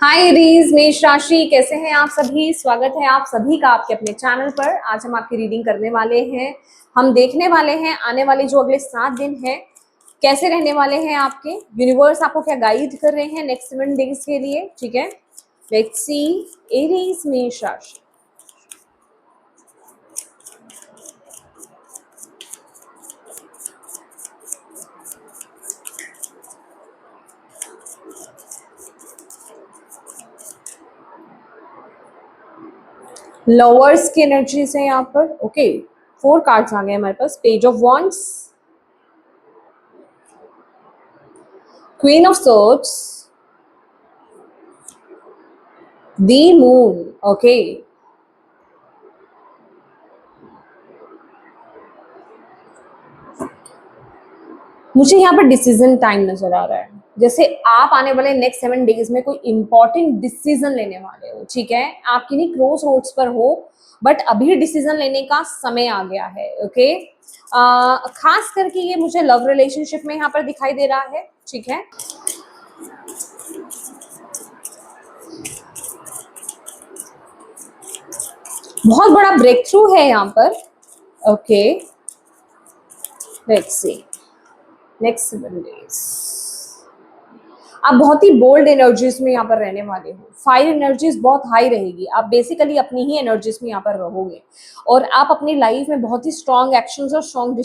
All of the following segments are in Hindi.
हाय एरीज, मेष राशि, कैसे हैं आप सभी। स्वागत है आप सभी का आपके अपने चैनल पर। आज हम आपकी रीडिंग करने वाले हैं। हम देखने वाले हैं आने वाले जो अगले 7 दिन हैं कैसे रहने वाले हैं आपके। यूनिवर्स आपको क्या गाइड कर रहे हैं नेक्स्ट 7 डेज के लिए। ठीक है, लेट्स सी। एरीज, मेष राशि। लवर्स की एनर्जीज है यहाँ पर। ओके, 4 कार्ड्स आ गए हमारे पास। Page of wands, queen of swords, the moon. Okay, मुझे यहाँ पर डिसीजन टाइम नजर आ रहा है, जैसे आप आने वाले नेक्स्ट 7 डेज में कोई इंपॉर्टेंट डिसीजन लेने वाले हो। ठीक है, आप किन्हीं क्रॉस रोड्स पर हो, बट अभी डिसीजन लेने का समय आ गया है। ओके, खास करके ये मुझे लव रिलेशनशिप में यहाँ पर दिखाई दे रहा है। ठीक है, बहुत बड़ा ब्रेक थ्रू है यहाँ पर। Okay, let's see next 7 days. आप बहुत ही बोल्ड एनर्जीज में यहाँ पर रहने वाले हो। फायर एनर्जीज बहुत हाई रहेगी। आप बेसिकली अपनी ही एनर्जीज में यहाँ पर रहोगे और आप अपनी लाइफ में बहुत ही स्ट्रॉन्ग एक्शंस और स्ट्रॉन्ग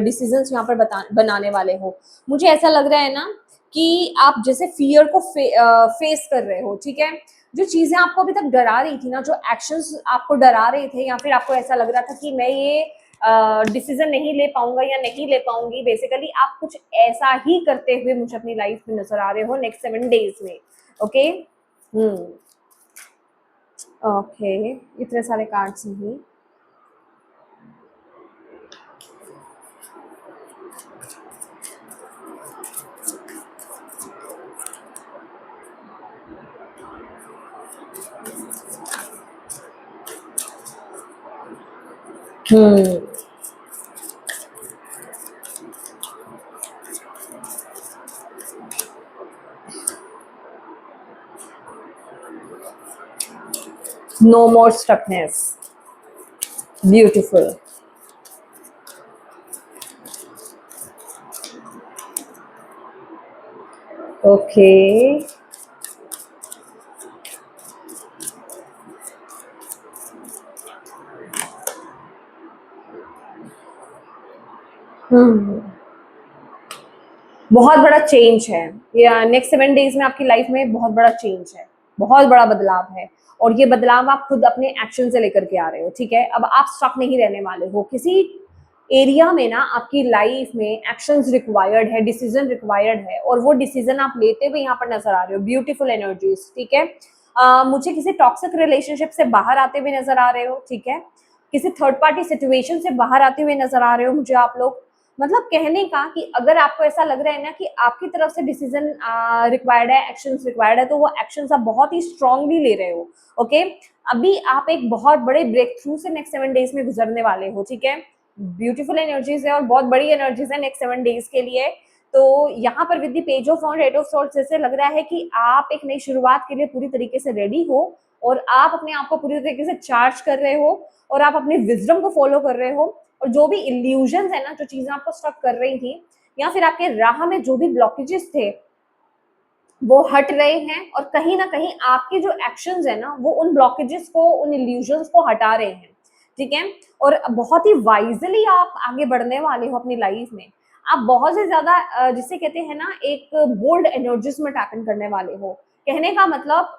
डिसीजंस यहाँ पर बनाने वाले हो। मुझे ऐसा लग रहा है ना कि आप जैसे फियर को फेस कर रहे हो। ठीक है, जो चीजें आपको अभी तक डरा रही थी ना, जो एक्शंस आपको डरा रहे थे, या फिर आपको ऐसा लग रहा था कि मैं ये डिसीजन नहीं ले पाऊंगा या नहीं ले पाऊंगी, बेसिकली आप कुछ ऐसा ही करते हुए मुझे अपनी लाइफ में नजर आ रहे हो नेक्स्ट 7 डेज में। ओके, ओके, इतने सारे कार्ड्स नहीं। नो मोर स्टकनेस, ब्यूटिफुल। ओके, बहुत बड़ा चेंज है या नेक्स्ट 7 डेज में आपकी लाइफ में बहुत बड़ा चेंज है, बहुत बड़ा बदलाव है। और ये बदलाव आप खुद अपने एक्शन से लेकर के आ रहे हो। ठीक है, अब आप स्टक नहीं रहने वाले हो किसी एरिया में ना। आपकी लाइफ में एक्शंस रिक्वायर्ड है, डिसीजन रिक्वायर्ड है, और वो डिसीजन आप लेते हुए यहाँ पर नजर आ रहे हो। Beautiful energies. ठीक है, मुझे किसी टॉक्सिक रिलेशनशिप से बाहर आते हुए नजर आ रहे हो। ठीक है, किसी थर्ड पार्टी सिचुएशन से बाहर आते हुए नजर आ रहे हो मुझे आप लोग। मतलब कहने का कि अगर आपको ऐसा लग रहा है ना कि आपकी तरफ से डिसीजन रिक्वायर्ड है, एक्शंस रिक्वायर्ड है, तो वो एक्शंस आप बहुत ही स्ट्रांगली ले रहे हो। ओके, अभी आप एक बहुत बड़े ब्रेक थ्रू से नेक्स्ट 7 डेज में गुजरने वाले हो। ठीक है, ब्यूटीफुल एनर्जीज है और बहुत बड़ी एनर्जीज है नेक्स्ट 7 डेज के लिए। तो यहाँ पर with the page of on eight of swords जैसे लग रहा है कि आप एक नई शुरुआत के लिए पूरी तरीके से रेडी हो, और आप अपने आप को पूरी तरीके से चार्ज कर रहे हो, और आप अपने विजडम को फॉलो कर रहे हो। और जो भी इल्यूजन है ना, जो चीजें आपको स्टक कर रही थी, या फिर आपके राह में जो भी ब्लॉकेजेस थे, वो हट रहे हैं। और कहीं ना कहीं आपके जो एक्शंस है ना, वो उन ब्लॉकेजेस को, उन इल्यूजन्स को हटा रहे हैं। ठीक है, और बहुत ही वाइजली आप आगे बढ़ने वाले हो अपनी लाइफ में। आप बहुत से ज्यादा जिसे कहते हैं ना, एक बोल्ड एनर्जीज में टैप करने वाले हो। कहने का मतलब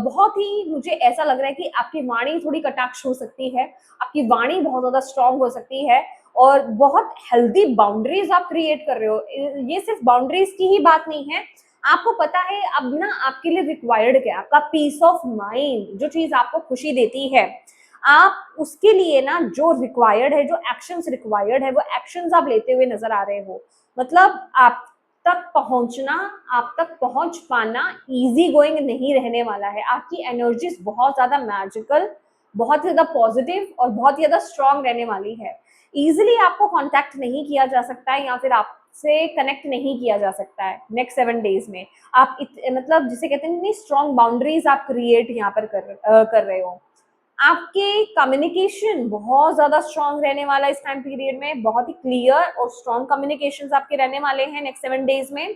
बहुत ही मुझे ऐसा लग रहा है कि आपकी वाणी थोड़ी कटाक्ष हो सकती है, आपकी वाणी बहुत ज्यादा स्ट्रांग हो सकती है, और बहुत हेल्दी बाउंड्रीज आप क्रिएट कर रहे हो। ये सिर्फ बाउंड्रीज की ही बात नहीं है, आपको पता है अब ना आपके लिए रिक्वायर्ड क्या है। आपका पीस ऑफ माइंड, जो चीज आपको खुशी देती है, आप उसके लिए ना जो रिक्वायर्ड है, जो एक्शंस रिक्वायर्ड है, वो एक्शंस आप लेते हुए नजर आ रहे हो। मतलब आप तक पहुंचना, आप तक पहुंच पाना इजी गोइंग नहीं रहने वाला है। आपकी एनर्जीज बहुत ज्यादा मैजिकल, बहुत ज्यादा पॉजिटिव और बहुत ज्यादा स्ट्रांग रहने वाली है। इजिली आपको कांटेक्ट नहीं किया जा सकता है, या फिर आप आपसे कनेक्ट नहीं किया जा सकता है नेक्स्ट 7 डेज में। आप मतलब जिसे कहते हैं इतनी स्ट्रॉन्ग बाउंड्रीज आप क्रिएट यहाँ पर कर रहे हो। आपके कम्युनिकेशन बहुत ज्यादा स्ट्रॉन्ग रहने वाला है इस टाइम पीरियड में, बहुत ही क्लियर और स्ट्रॉन्ग कम्युनिकेशन आपके रहने वाले हैं नेक्स्ट 7 डेज में।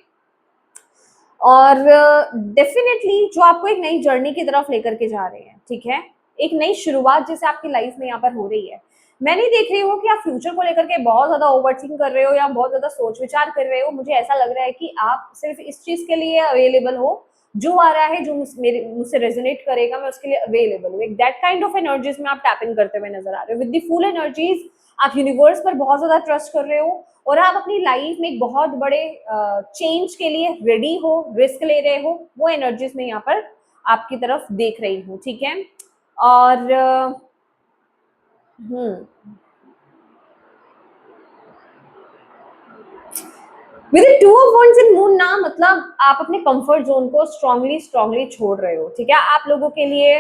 और डेफिनेटली जो आपको एक नई जर्नी की तरफ लेकर के जा रहे हैं, ठीक है, एक नई शुरुआत जैसे आपकी लाइफ में यहाँ पर हो रही है। मैं नहीं देख रही हूँ कि आप फ्यूचर को लेकर के बहुत ज्यादा ओवरथिंक कर रहे हो या बहुत ज्यादा सोच विचार कर रहे हो। मुझे ऐसा लग रहा है कि आप सिर्फ इस चीज के लिए अवेलेबल हो, जो आ रहा है, जो मुझसे रेजोनेट करेगा, मैं उसके लिए अवेलेबल हूँ। एक दैट काइंड ऑफ एनर्जीज में आप टैप इन करते हुए नजर आ रहे हो। विद द फुल एनर्जीज आप यूनिवर्स पर बहुत ज्यादा ट्रस्ट कर रहे हो और आप अपनी लाइफ में एक बहुत बड़े चेंज के लिए रेडी हो, रिस्क ले रहे हो। वो एनर्जीज में यहाँ पर आपकी तरफ देख रही हूँ, ठीक है। और with two of wands in moon ना, मतलब आप अपने कंफर्ट जोन को स्ट्रांगली छोड़ रहे हो, ठीक है। आप लोगों के लिए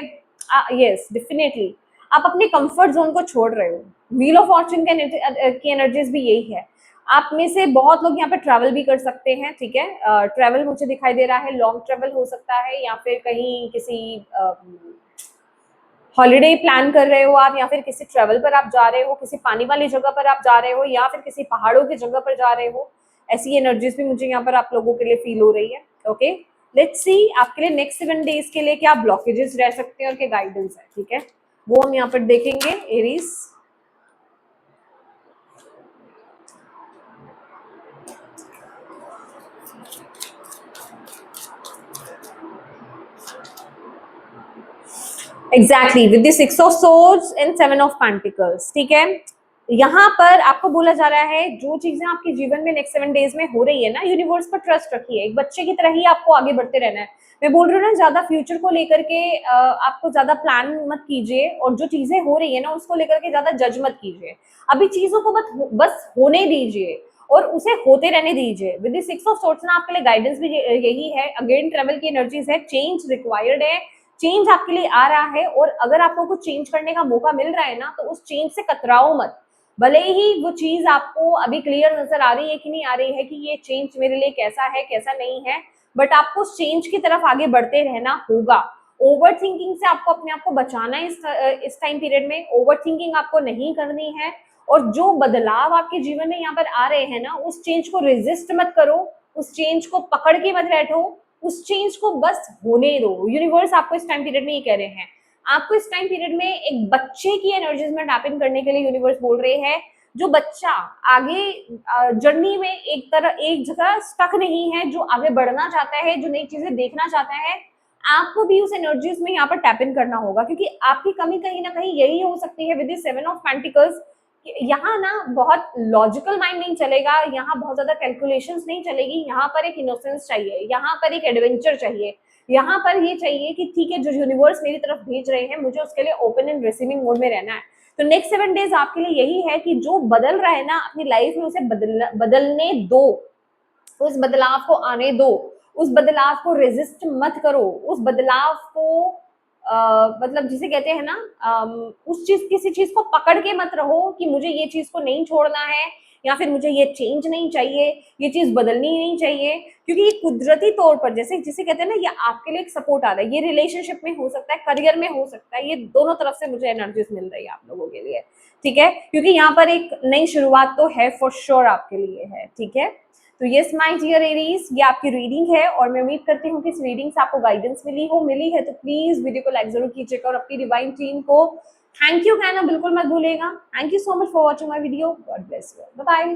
यस डेफिनेटली आप अपने कंफर्ट जोन को छोड़ रहे हो। व्हील ऑफ फॉर्चून की एनर्जीज भी यही है। आप में से बहुत लोग यहाँ पे ट्रैवल भी कर सकते हैं, ठीक है। ट्रैवल मुझे दिखाई दे रहा है, लॉन्ग ट्रैवल हो सकता है या फिर कहीं किसी हॉलीडे प्लान कर रहे हो आप, या फिर किसी ट्रैवल पर आप जा रहे हो, किसी पानी वाली जगह पर आप जा रहे हो, या फिर किसी पहाड़ों की जगह पर जा रहे हो। ऐसी एनर्जीज भी मुझे यहाँ पर आप लोगों के लिए फील हो रही है। ओके, लेट्स सी आपके लिए नेक्स्ट 7 डेज के लिए क्या ब्लॉकेजेस रह सकते हैं और क्या गाइडेंस है, ठीक है, वो हम यहाँ पर देखेंगे। Aries, exactly with the 6 of swords and 7 of pentacles, ठीक है। यहाँ पर आपको बोला जा रहा है जो चीजें आपके जीवन में नेक्स्ट 7 डेज में हो रही है ना, यूनिवर्स पर ट्रस्ट रखिए। एक बच्चे की तरह ही आपको आगे बढ़ते रहना है। मैं बोल रही हूँ ना, ज्यादा फ्यूचर को लेकर के आपको ज्यादा प्लान मत कीजिए, और जो चीजें हो रही है ना उसको लेकर के ज्यादा जज मत कीजिए। अभी चीजों को बस होने दीजिए और उसे होते रहने दीजिए। विद द 6 ऑफ सोर्ड्स ना आपके लिए गाइडेंस भी यही है। अगेन ट्रेवल की एनर्जीज है, चेंज रिक्वायर्ड है, चेंज आपके लिए आ रहा है। और अगर आपको कुछ चेंज करने का मौका मिल रहा है ना, तो उस चेंज से कतराओ मत। भले ही वो चीज आपको अभी क्लियर नजर आ रही है कि नहीं आ रही है कि ये चेंज मेरे लिए कैसा है कैसा नहीं है, बट आपको उस चेंज की तरफ आगे बढ़ते रहना होगा। ओवर थिंकिंग से आपको अपने आप को बचाना है इस टाइम पीरियड में। ओवर थिंकिंग आपको नहीं करनी है, और जो बदलाव आपके जीवन में यहाँ पर आ रहे हैं ना, उस चेंज को रेजिस्ट मत करो, उस चेंज को पकड़ के मत बैठो, उस चेंज को बस होने दो। यूनिवर्स आपको इस टाइम पीरियड में ये कह रहे हैं। आपको इस टाइम पीरियड में एक बच्चे की एनर्जीज में टैप इन करने के लिए यूनिवर्स बोल रहे हैं। जो बच्चा आगे जर्नी में एक जगह स्टक नहीं है, जो आगे बढ़ना चाहता है, जो नई चीजें देखना चाहता है, आपको भी उस एनर्जीज में यहाँ पर टैप इन करना होगा। क्योंकि आपकी कमी कहीं ना कहीं यही हो सकती है विद 7 ऑफ पेंटिकल्स। यहाँ ना बहुत लॉजिकल माइंड नहीं चलेगा, यहाँ बहुत ज्यादा कैलकुलेशंस नहीं चलेगी। यहाँ पर एक इनोसेंस चाहिए, यहाँ पर एक एडवेंचर चाहिए, यहाँ पर ये चाहिए कि ठीक है, जो यूनिवर्स मेरी तरफ भेज रहे हैं मुझे उसके लिए ओपन एंड रिसीविंग मोड में रहना है। तो नेक्स्ट 7 डेज आपके लिए यही है कि जो बदल रहा है ना अपनी लाइफ में, उसे बदलने दो, उस बदलाव को आने दो, उस बदलाव को रेजिस्ट मत करो, उस बदलाव को मतलब जिसे कहते हैं ना, उस चीज किसी चीज को पकड़ के मत रहो कि मुझे ये चीज को नहीं छोड़ना है, या फिर मुझे ये चेंज नहीं चाहिए, ये चीज बदलनी नहीं चाहिए। क्योंकि ये कुदरती तौर पर, जैसे जिसे कहते हैं ना, ये आपके लिए एक सपोर्ट आ रहा है। ये रिलेशनशिप में हो सकता है, करियर में हो सकता है, ये दोनों तरफ से मुझे एनर्जीज मिल रही है आप लोगों के लिए, ठीक है। क्योंकि यहाँ पर एक नई शुरुआत तो है, फॉर श्योर आपके लिए है, ठीक है। तो यस माय डियर एरीज, ये आपकी रीडिंग है और मैं उम्मीद करती हूँ कि इस रीडिंग से आपको गाइडेंस मिली है तो प्लीज वीडियो को लाइक जरूर कीजिएगा और अपनी डिवाइन टीम को थैंक यू कहना बिल्कुल मत भूलिएगा। Thank you so much for watching my video. God bless you, bye bye.